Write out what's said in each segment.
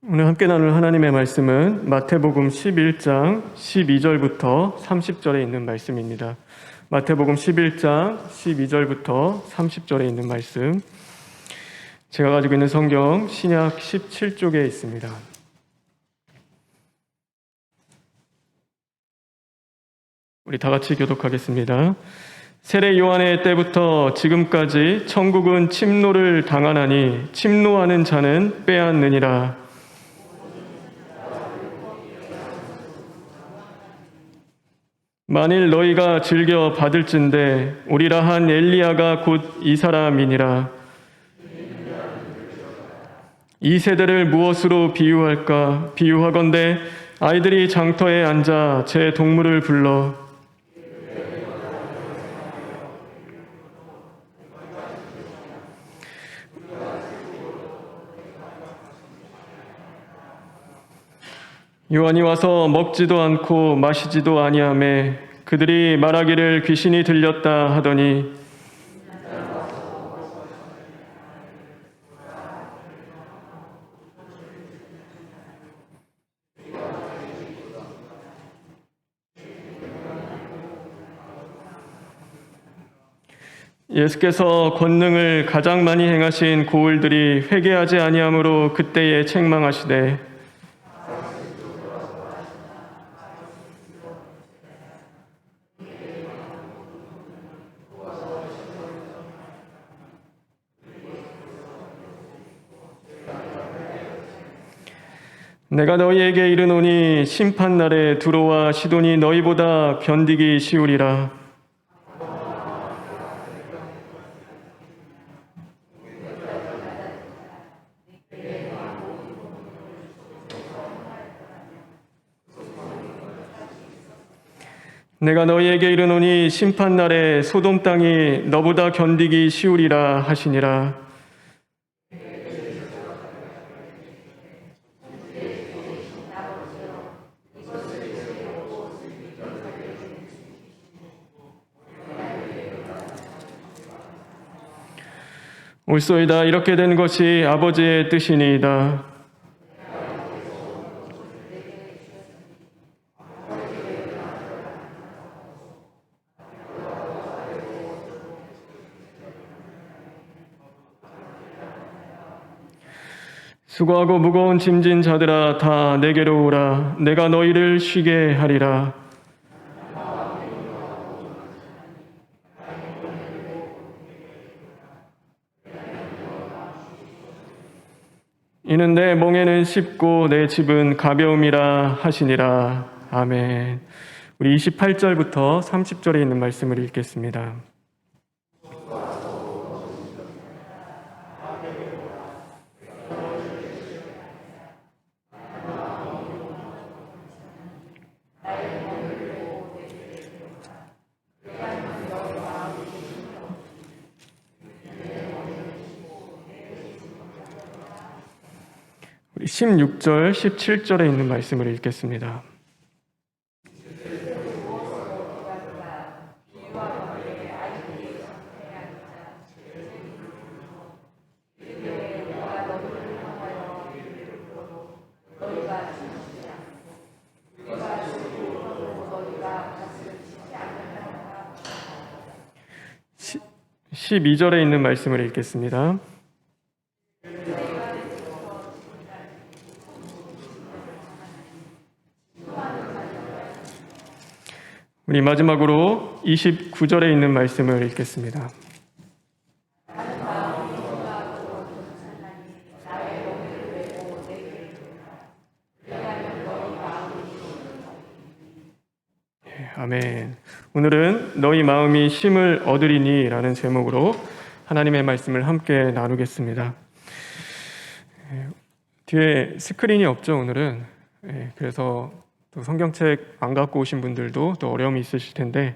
오늘 함께 나눌 하나님의 말씀은 마태복음 11장 12절부터 30절에 있는 말씀입니다. 마태복음 11장 12절부터 30절에 있는 말씀, 제가 가지고 있는 성경 신약 17쪽에 있습니다. 우리 다 같이 교독하겠습니다. 세례 요한의 때부터 지금까지 천국은 침노를 당하나니 침노하는 자는 빼앗느니라. 만일 너희가 즐겨 받을진대 오리라 한 엘리야가 곧 이 사람이니라. 이 세대를 무엇으로 비유할까? 비유하건대 아이들이 장터에 앉아 제 동물을 불러 요한이 와서 먹지도 않고 마시지도 아니하매 그들이 말하기를 귀신이 들렸다 하더니 예수께서 권능을 가장 많이 행하신 고을들이 회개하지 아니하므로 그때에 책망하시되 내가 너희에게 이르노니 심판날에 두로와 시돈이 너희보다 견디기 쉬우리라. 내가 너희에게 이르노니 심판날에 소돔 땅이 너보다 견디기 쉬우리라 하시니라. 옳소이다. 이렇게 된 것이 아버지의 뜻이니이다. 수고하고 무거운 짐진 자들아 다 내게로 오라. 내가 너희를 쉬게 하리라. 이는 내 멍에는 쉽고 내 집은 가벼움이라 하시니라. 아멘. 우리 28절부터 30절에 있는 말씀을 읽겠습니다. 우리 16절, 17절에 있는 말씀을 읽겠습니다. 시 12절에 있는 말씀을 읽겠습니다. 우리 마지막으로 29절에 있는 말씀을 읽겠습니다. 아멘. 오늘은 너희 마음이 쉼을 얻으리니 라는 제목으로 하나님의 말씀을 함께 나누겠습니다. 뒤에 스크린이 없죠, 오늘은. 그래서 또 성경책 안 갖고 오신 분들도 또 어려움이 있으실 텐데,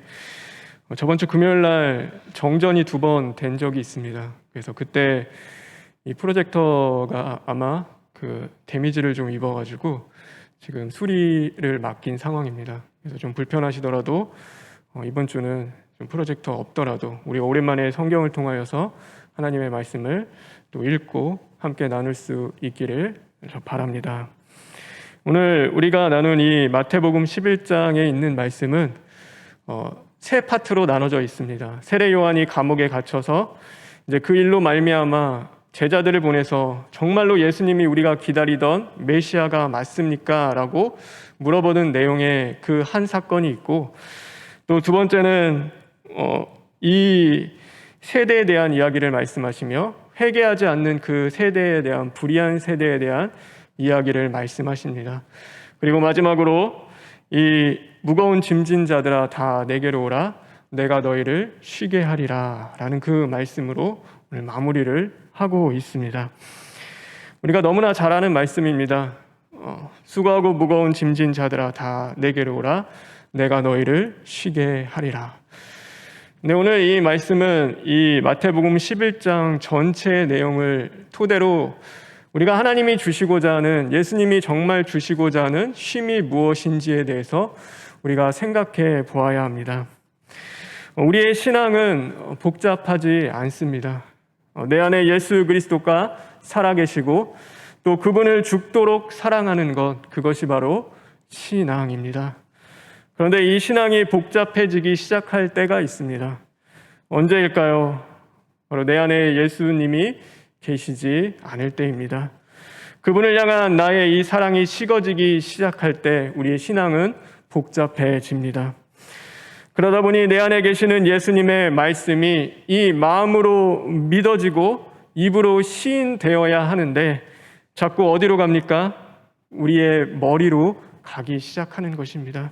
저번 주 금요일 날 정전이 2번 된 적이 있습니다. 그래서 그때 이 프로젝터가 아마 그 데미지를 좀 입어가지고 지금 수리를 맡긴 상황입니다. 그래서 좀 불편하시더라도 이번 주는 좀 프로젝터 없더라도 우리 오랜만에 성경을 통하여서 하나님의 말씀을 또 읽고 함께 나눌 수 있기를 바랍니다. 오늘 우리가 나눈 이 마태복음 11장에 있는 말씀은 세 파트로 나눠져 있습니다. 세례 요한이 감옥에 갇혀서 이제 그 일로 말미암아 제자들을 보내서 정말로 예수님이 우리가 기다리던 메시아가 맞습니까? 라고 물어보는 내용의 그 한 사건이 있고, 또 두 번째는 이 세대에 대한 이야기를 말씀하시며 회개하지 않는 그 세대에 대한, 불의한 세대에 대한 이야기를 말씀하십니다. 그리고 마지막으로 이 무거운 짐진 자들아 다 내게로 오라 내가 너희를 쉬게 하리라 라는 그 말씀으로 오늘 마무리를 하고 있습니다. 우리가 너무나 잘 아는 말씀입니다. 수고하고 무거운 짐진 자들아 다 내게로 오라 내가 너희를 쉬게 하리라. 네, 오늘 이 말씀은 이 마태복음 11장 전체의 내용을 토대로 우리가 하나님이 주시고자 하는, 예수님이 정말 주시고자 하는 쉼이 무엇인지에 대해서 우리가 생각해 보아야 합니다. 우리의 신앙은 복잡하지 않습니다. 내 안에 예수 그리스도가 살아계시고 또 그분을 죽도록 사랑하는 것, 그것이 바로 신앙입니다. 그런데 이 신앙이 복잡해지기 시작할 때가 있습니다. 언제일까요? 바로 내 안에 예수님이 계시지 않을 때입니다. 그분을 향한 나의 이 사랑이 식어지기 시작할 때 우리의 신앙은 복잡해집니다. 그러다 보니 내 안에 계시는 예수님의 말씀이 이 마음으로 믿어지고 입으로 시인되어야 하는데 자꾸 어디로 갑니까? 우리의 머리로 가기 시작하는 것입니다.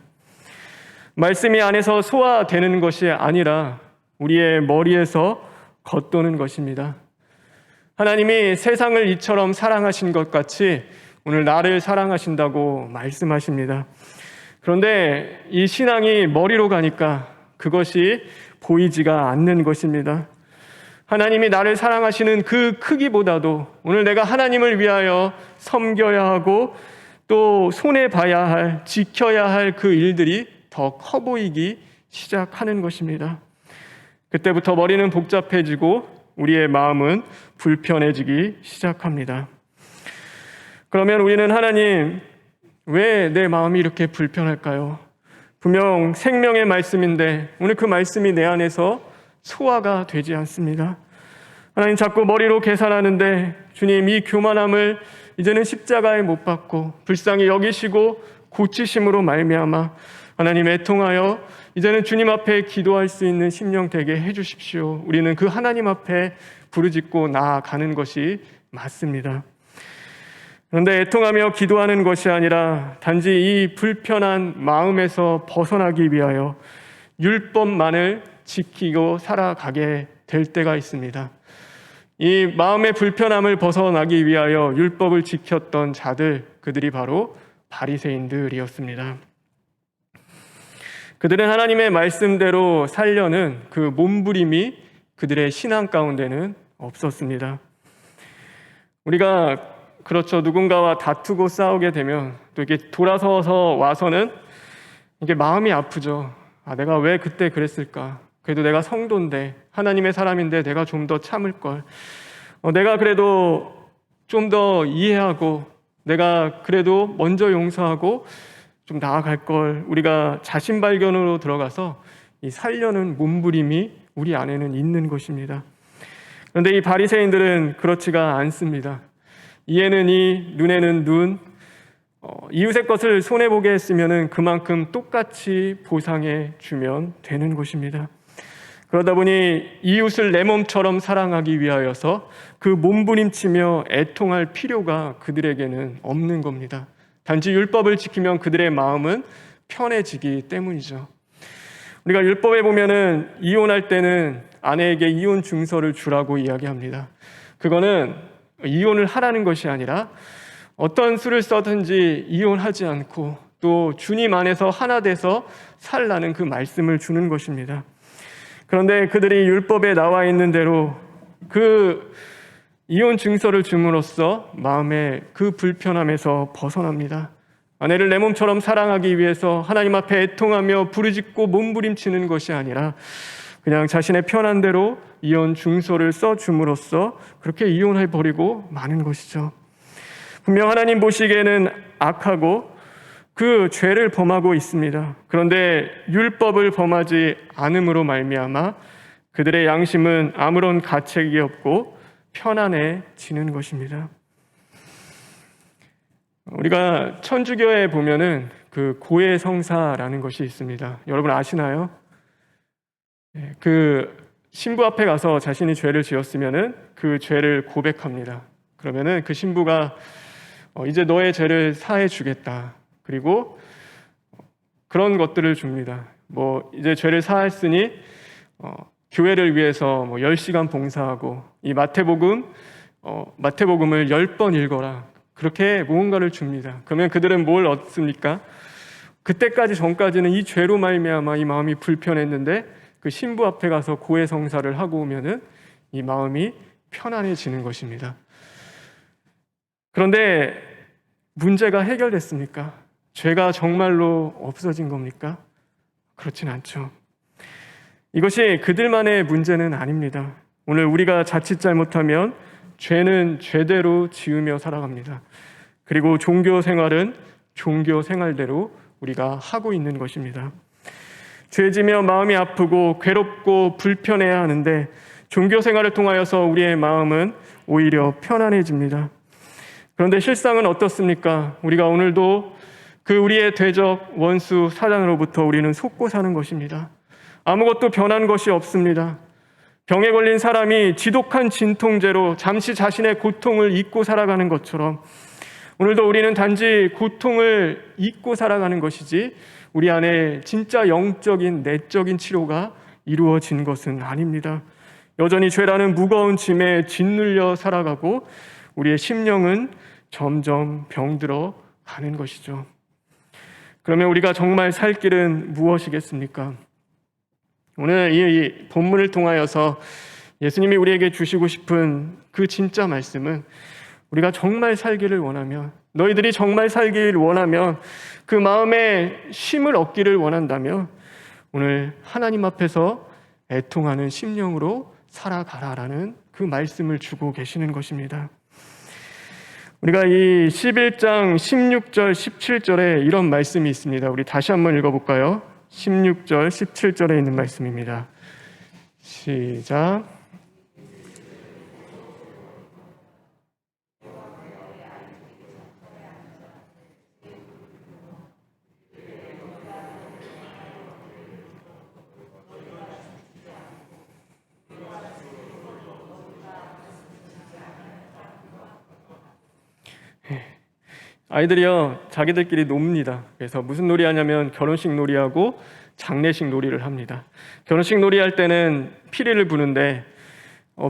말씀이 안에서 소화되는 것이 아니라 우리의 머리에서 겉도는 것입니다. 하나님이 세상을 이처럼 사랑하신 것 같이 오늘 나를 사랑하신다고 말씀하십니다. 그런데 이 신앙이 머리로 가니까 그것이 보이지가 않는 것입니다. 하나님이 나를 사랑하시는 그 크기보다도 오늘 내가 하나님을 위하여 섬겨야 하고 또 손에 봐야 할, 지켜야 할 그 일들이 더 커 보이기 시작하는 것입니다. 그때부터 머리는 복잡해지고 우리의 마음은 불편해지기 시작합니다. 그러면 우리는 하나님, 왜 내 마음이 이렇게 불편할까요? 분명 생명의 말씀인데 오늘 그 말씀이 내 안에서 소화가 되지 않습니다. 하나님, 자꾸 머리로 계산하는데 주님, 이 교만함을 이제는 십자가에 못 박고 불쌍히 여기시고 고치심으로 말미암아 하나님 애통하여 이제는 주님 앞에 기도할 수 있는 심령 되게 해주십시오. 우리는 그 하나님 앞에 부르짖고 나아가는 것이 맞습니다. 그런데 애통하며 기도하는 것이 아니라 단지 이 불편한 마음에서 벗어나기 위하여 율법만을 지키고 살아가게 될 때가 있습니다. 이 마음의 불편함을 벗어나기 위하여 율법을 지켰던 자들, 그들이 바로 바리새인들이었습니다. 그들은 하나님의 말씀대로 살려는 그 몸부림이 그들의 신앙 가운데는 없었습니다. 우리가 그렇죠, 누군가와 다투고 싸우게 되면 또 이렇게 돌아서서 와서는 이게 마음이 아프죠. 내가 왜 그때 그랬을까? 그래도 내가 성도인데, 하나님의 사람인데 내가 좀 더 참을 걸. 내가 그래도 좀 더 이해하고, 내가 그래도 먼저 용서하고 좀 나아갈 걸. 우리가 자신 발견으로 들어가서 이 살려는 몸부림이 우리 안에는 있는 것입니다. 그런데 이 바리새인들은 그렇지가 않습니다. 이에는 이, 눈에는 눈, 이웃의 것을 손해보게 했으면 그만큼 똑같이 보상해 주면 되는 것입니다. 그러다 보니 이웃을 내 몸처럼 사랑하기 위하여서 그 몸부림치며 애통할 필요가 그들에게는 없는 겁니다. 단지 율법을 지키면 그들의 마음은 편해지기 때문이죠. 우리가 율법에 보면은 이혼할 때는 아내에게 이혼 증서를 주라고 이야기합니다. 그거는 이혼을 하라는 것이 아니라 어떤 수를 써든지 이혼하지 않고 또 주님 안에서 하나 돼서 살라는 그 말씀을 주는 것입니다. 그런데 그들이 율법에 나와 있는 대로 그 이혼 증서를 줌으로써 마음의 그 불편함에서 벗어납니다. 아내를 내 몸처럼 사랑하기 위해서 하나님 앞에 애통하며 부르짖고 몸부림치는 것이 아니라 그냥 자신의 편한 대로 이혼 증서를 써줌으로써 그렇게 이혼해버리고 마는 것이죠. 분명 하나님 보시기에는 악하고 그 죄를 범하고 있습니다. 그런데 율법을 범하지 않음으로 말미암아 그들의 양심은 아무런 가책이 없고 편안해지는 것입니다. 우리가 천주교에 보면은 그 고해성사라는 것이 있습니다. 여러분 아시나요? 그 신부 앞에 가서 자신이 죄를 지었으면은 그 죄를 고백합니다. 그러면은 그 신부가 이제 너의 죄를 사해 주겠다. 그리고 그런 것들을 줍니다. 뭐 이제 죄를 사했으니 교회를 위해서 10시간 봉사하고 이 마태복음을 10번 읽어라. 그렇게 무언가를 줍니다. 그러면 그들은 뭘 얻습니까? 그때까지 전까지는 이 죄로 말미암아 이 마음이 불편했는데 그 신부 앞에 가서 고해성사를 하고 오면은 이 마음이 편안해지는 것입니다. 그런데 문제가 해결됐습니까? 죄가 정말로 없어진 겁니까? 그렇진 않죠. 이것이 그들만의 문제는 아닙니다. 오늘 우리가 자칫 잘못하면 죄는 죄대로 지으며 살아갑니다. 그리고 종교 생활은 종교 생활대로 우리가 하고 있는 것입니다. 죄지며 마음이 아프고 괴롭고 불편해야 하는데 종교 생활을 통하여서 우리의 마음은 오히려 편안해집니다. 그런데 실상은 어떻습니까? 우리가 오늘도 그 우리의 대적 원수 사단으로부터 우리는 속고 사는 것입니다. 아무것도 변한 것이 없습니다. 병에 걸린 사람이 지독한 진통제로 잠시 자신의 고통을 잊고 살아가는 것처럼 오늘도 우리는 단지 고통을 잊고 살아가는 것이지 우리 안에 진짜 영적인 내적인 치료가 이루어진 것은 아닙니다. 여전히 죄라는 무거운 짐에 짓눌려 살아가고 우리의 심령은 점점 병들어 가는 것이죠. 그러면 우리가 정말 살 길은 무엇이겠습니까? 오늘 이 본문을 통하여서 예수님이 우리에게 주시고 싶은 그 진짜 말씀은 우리가 정말 살기를 원하면, 너희들이 정말 살기를 원하면, 그 마음에 쉼을 얻기를 원한다면 오늘 하나님 앞에서 애통하는 심령으로 살아가라라는 그 말씀을 주고 계시는 것입니다. 우리가 이 11장 16절 17절에 이런 말씀이 있습니다. 우리 다시 한번 읽어볼까요? 16절 17절에 있는 말씀입니다. 시작. 아이들이요 자기들끼리 놉니다. 그래서 무슨 놀이 하냐면 결혼식 놀이하고 장례식 놀이를 합니다. 결혼식 놀이할 때는 피리를 부는데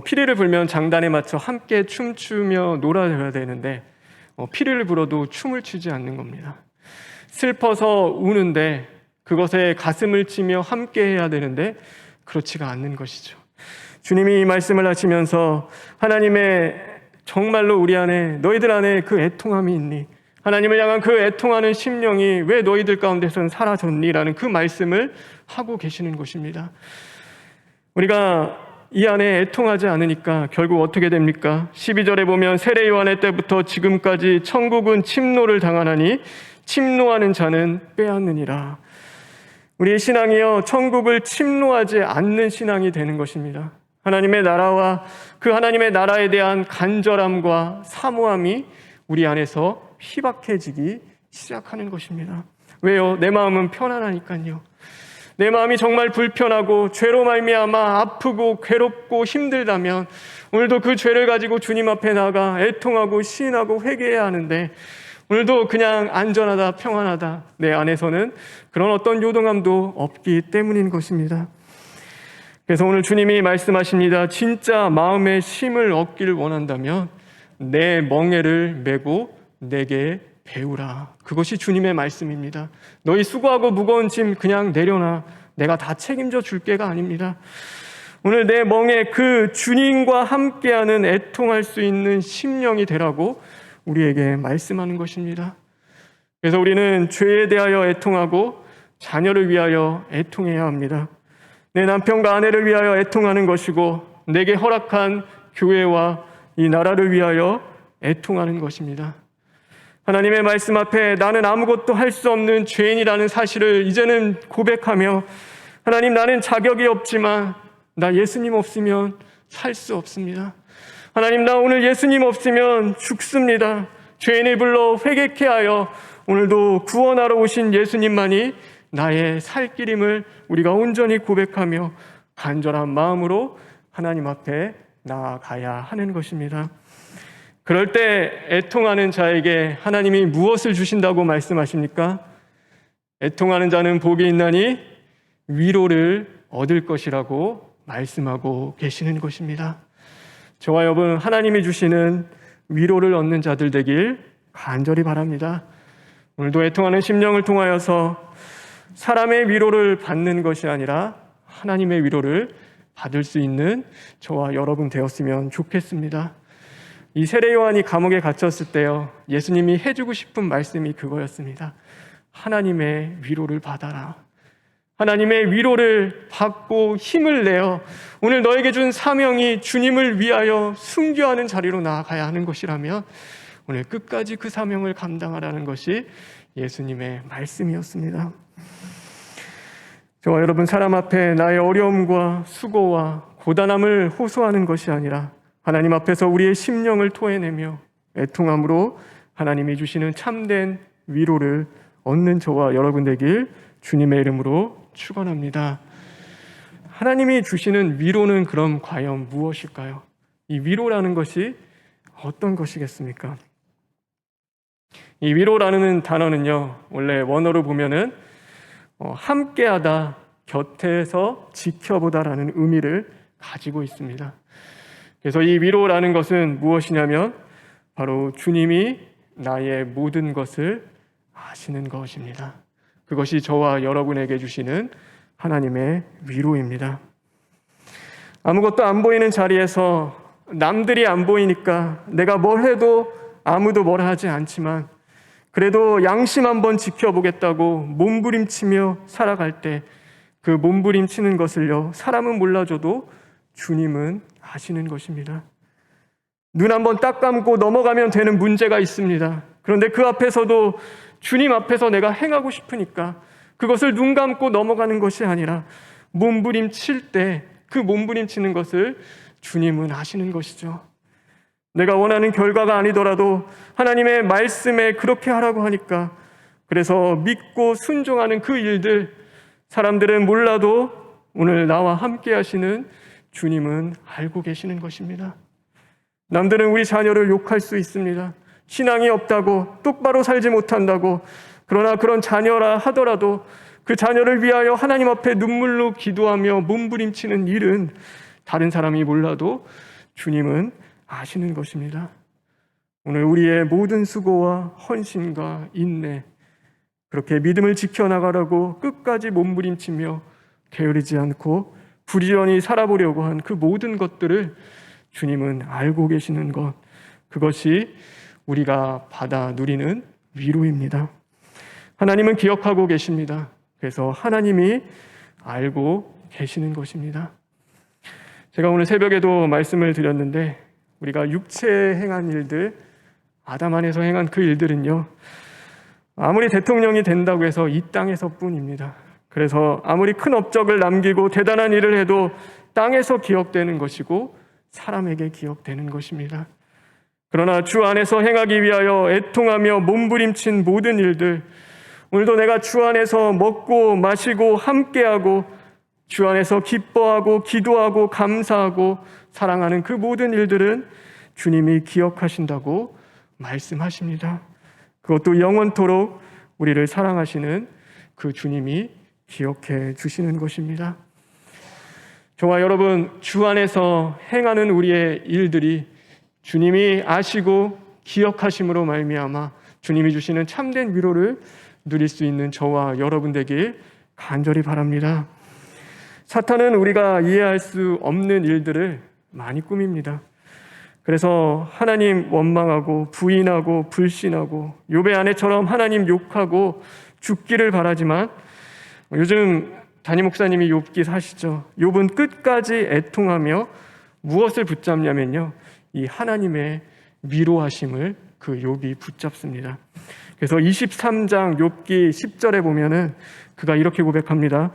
피리를 불면 장단에 맞춰 함께 춤추며 놀아줘야 되는데 피리를 불어도 춤을 추지 않는 겁니다. 슬퍼서 우는데 그것에 가슴을 치며 함께 해야 되는데 그렇지가 않는 것이죠. 주님이 이 말씀을 하시면서 하나님의 정말로 우리 안에 너희들 안에 그 애통함이 있니? 하나님을 향한 그 애통하는 심령이 왜 너희들 가운데서는 사라졌니라는 그 말씀을 하고 계시는 것입니다. 우리가 이 안에 애통하지 않으니까 결국 어떻게 됩니까? 12절에 보면 세례 요한의 때부터 지금까지 천국은 침노를 당하나니 침노하는 자는 빼앗느니라. 우리의 신앙이요 천국을 침노하지 않는 신앙이 되는 것입니다. 하나님의 나라와 그 하나님의 나라에 대한 간절함과 사모함이 우리 안에서 희박해지기 시작하는 것입니다. 왜요? 내 마음은 편안하니까요. 내 마음이 정말 불편하고 죄로 말미암아 아프고 괴롭고 힘들다면 오늘도 그 죄를 가지고 주님 앞에 나가 애통하고 시인하고 회개해야 하는데 오늘도 그냥 안전하다 평안하다 내 안에서는 그런 어떤 요동함도 없기 때문인 것입니다. 그래서 오늘 주님이 말씀하십니다. 진짜 마음의 쉼을 얻기를 원한다면 내 멍에를 메고 내게 배우라. 그것이 주님의 말씀입니다. 너희 수고하고 무거운 짐 그냥 내려놔. 내가 다 책임져 줄게가 아닙니다. 오늘 내 멍에 그 주님과 함께하는 애통할 수 있는 심령이 되라고 우리에게 말씀하는 것입니다. 그래서 우리는 죄에 대하여 애통하고 자녀를 위하여 애통해야 합니다. 내 남편과 아내를 위하여 애통하는 것이고 내게 허락한 교회와 이 나라를 위하여 애통하는 것입니다. 하나님의 말씀 앞에 나는 아무것도 할 수 없는 죄인이라는 사실을 이제는 고백하며, 하나님, 나는 자격이 없지만 나 예수님 없으면 살 수 없습니다. 하나님, 나 오늘 예수님 없으면 죽습니다. 죄인을 불러 회개케 하여 오늘도 구원하러 오신 예수님만이 나의 살 길임을 우리가 온전히 고백하며 간절한 마음으로 하나님 앞에 나아가야 하는 것입니다. 그럴 때 애통하는 자에게 하나님이 무엇을 주신다고 말씀하십니까? 애통하는 자는 복이 있나니 위로를 얻을 것이라고 말씀하고 계시는 것입니다. 저와 여러분, 하나님이 주시는 위로를 얻는 자들 되길 간절히 바랍니다. 오늘도 애통하는 심령을 통하여서 사람의 위로를 받는 것이 아니라 하나님의 위로를 받을 수 있는 저와 여러분 되었으면 좋겠습니다. 이 세례 요한이 감옥에 갇혔을 때요, 예수님이 해주고 싶은 말씀이 그거였습니다. 하나님의 위로를 받아라. 하나님의 위로를 받고 힘을 내어 오늘 너에게 준 사명이 주님을 위하여 순교하는 자리로 나아가야 하는 것이라면 오늘 끝까지 그 사명을 감당하라는 것이 예수님의 말씀이었습니다. 저와 여러분, 사람 앞에 나의 어려움과 수고와 고단함을 호소하는 것이 아니라 하나님 앞에서 우리의 심령을 토해내며 애통함으로 하나님이 주시는 참된 위로를 얻는 저와 여러분 되길 주님의 이름으로 축원합니다. 하나님이 주시는 위로는 그럼 과연 무엇일까요? 이 위로라는 것이 어떤 것이겠습니까? 이 위로라는 단어는요, 원래 원어로 보면은 함께하다, 곁에서 지켜보다라는 의미를 가지고 있습니다. 그래서 이 위로라는 것은 무엇이냐면 바로 주님이 나의 모든 것을 아시는 것입니다. 그것이 저와 여러분에게 주시는 하나님의 위로입니다. 아무것도 안 보이는 자리에서 남들이 안 보이니까 내가 뭘 해도 아무도 뭐라 하지 않지만 그래도 양심 한번 지켜보겠다고 몸부림치며 살아갈 때 그 몸부림치는 것을요, 사람은 몰라줘도 주님은 아시는 것입니다. 눈 한번 딱 감고 넘어가면 되는 문제가 있습니다. 그런데 그 앞에서도 주님 앞에서 내가 행하고 싶으니까 그것을 눈 감고 넘어가는 것이 아니라 몸부림칠 때 그 몸부림치는 것을 주님은 아시는 것이죠. 내가 원하는 결과가 아니더라도 하나님의 말씀에 그렇게 하라고 하니까 그래서 믿고 순종하는 그 일들, 사람들은 몰라도 오늘 나와 함께 하시는 주님은 알고 계시는 것입니다. 남들은 우리 자녀를 욕할 수 있습니다. 신앙이 없다고, 똑바로 살지 못한다고. 그러나 그런 자녀라 하더라도 그 자녀를 위하여 하나님 앞에 눈물로 기도하며 몸부림치는 일은 다른 사람이 몰라도 주님은 아시는 것입니다. 오늘 우리의 모든 수고와 헌신과 인내, 그렇게 믿음을 지켜나가라고 끝까지 몸부림치며 게으르지 않고 부지런히 살아보려고 한 그 모든 것들을 주님은 알고 계시는 것, 그것이 우리가 받아 누리는 위로입니다. 하나님은 기억하고 계십니다. 그래서 하나님이 알고 계시는 것입니다. 제가 오늘 새벽에도 말씀을 드렸는데 우리가 육체에 행한 일들, 아담 안에서 행한 그 일들은요, 아무리 대통령이 된다고 해서 이 땅에서뿐입니다. 그래서 아무리 큰 업적을 남기고 대단한 일을 해도 땅에서 기억되는 것이고 사람에게 기억되는 것입니다. 그러나 주 안에서 행하기 위하여 애통하며 몸부림친 모든 일들, 오늘도 내가 주 안에서 먹고 마시고 함께하고 주 안에서 기뻐하고 기도하고 감사하고 사랑하는 그 모든 일들은 주님이 기억하신다고 말씀하십니다. 그것도 영원토록 우리를 사랑하시는 그 주님이 기억해 주시는 것입니다. 저와 여러분, 주 안에서 행하는 우리의 일들이 주님이 아시고 기억하심으로 말미암아 주님이 주시는 참된 위로를 누릴 수 있는 저와 여러분 되길 간절히 바랍니다. 사탄은 우리가 이해할 수 없는 일들을 많이 꾸밉니다. 그래서 하나님 원망하고 부인하고 불신하고 욥의 아내처럼 하나님 욕하고 죽기를 바라지만, 요즘 담임 목사님이 욥기 사시죠. 욥은 끝까지 애통하며 무엇을 붙잡냐면요, 이 하나님의 위로하심을 그 욥이 붙잡습니다. 그래서 23장 욥기 10절에 보면은 그가 이렇게 고백합니다.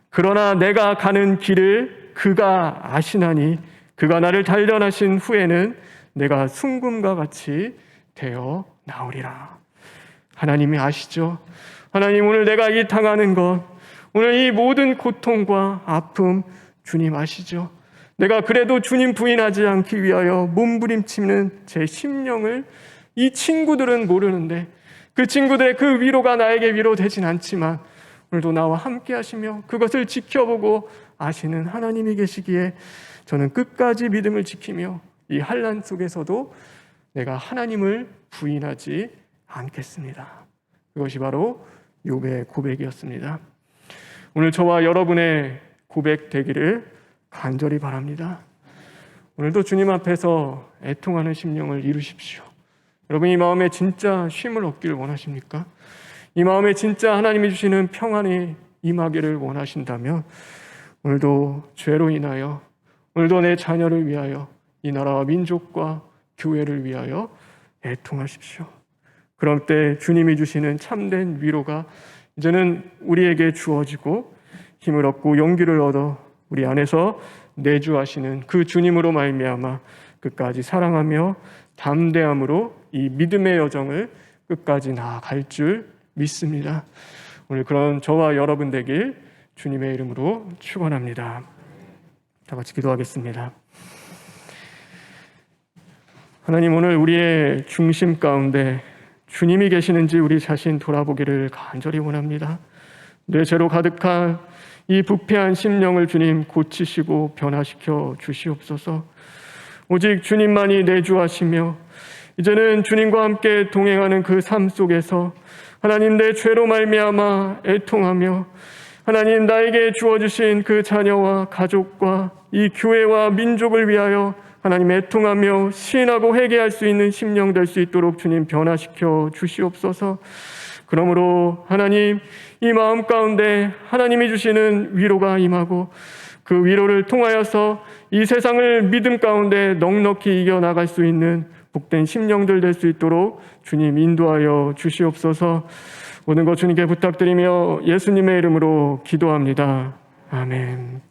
그러나 내가 가는 길을 그가 아시나니 그가 나를 단련하신 후에는 내가 순금과 같이 되어 나오리라. 하나님이 아시죠? 하나님, 오늘 내가 이 당하는 것, 오늘 이 모든 고통과 아픔 주님 아시죠? 내가 그래도 주님 부인하지 않기 위하여 몸부림치는 제 심령을 이 친구들은 모르는데, 그 친구들의 그 위로가 나에게 위로되진 않지만 오늘도 나와 함께 하시며 그것을 지켜보고 아시는 하나님이 계시기에 저는 끝까지 믿음을 지키며 이 환난 속에서도 내가 하나님을 부인하지 않겠습니다. 그것이 바로 욥의 고백이었습니다. 오늘 저와 여러분의 고백 되기를 간절히 바랍니다. 오늘도 주님 앞에서 애통하는 심령을 이루십시오. 여러분, 이 마음에 진짜 쉼을 얻기를 원하십니까? 이 마음에 진짜 하나님이 주시는 평안이 임하기를 원하신다면 오늘도 죄로 인하여, 오늘도 내 자녀를 위하여, 이 나라와 민족과 교회를 위하여 애통하십시오. 그럴 때 주님이 주시는 참된 위로가 이제는 우리에게 주어지고 힘을 얻고 용기를 얻어 우리 안에서 내주하시는 그 주님으로 말미암아 끝까지 사랑하며 담대함으로 이 믿음의 여정을 끝까지 나아갈 줄 믿습니다. 오늘 그런 저와 여러분 되길 주님의 이름으로 축원합니다. 다 같이 기도하겠습니다. 하나님, 오늘 우리의 중심 가운데 주님이 계시는지 우리 자신 돌아보기를 간절히 원합니다. 내 죄로 가득한 이 부패한 심령을 주님 고치시고 변화시켜 주시옵소서. 오직 주님만이 내주하시며 이제는 주님과 함께 동행하는 그 삶 속에서 하나님, 내 죄로 말미암아 애통하며 하나님, 나에게 주어주신 그 자녀와 가족과 이 교회와 민족을 위하여 하나님 애통하며 시인하고 회개할 수 있는 심령 될 수 있도록 주님 변화시켜 주시옵소서. 그러므로 하나님, 이 마음 가운데 하나님이 주시는 위로가 임하고 그 위로를 통하여서 이 세상을 믿음 가운데 넉넉히 이겨나갈 수 있는 복된 심령들 될 수 있도록 주님 인도하여 주시옵소서. 모든 것 주님께 부탁드리며 예수님의 이름으로 기도합니다. 아멘.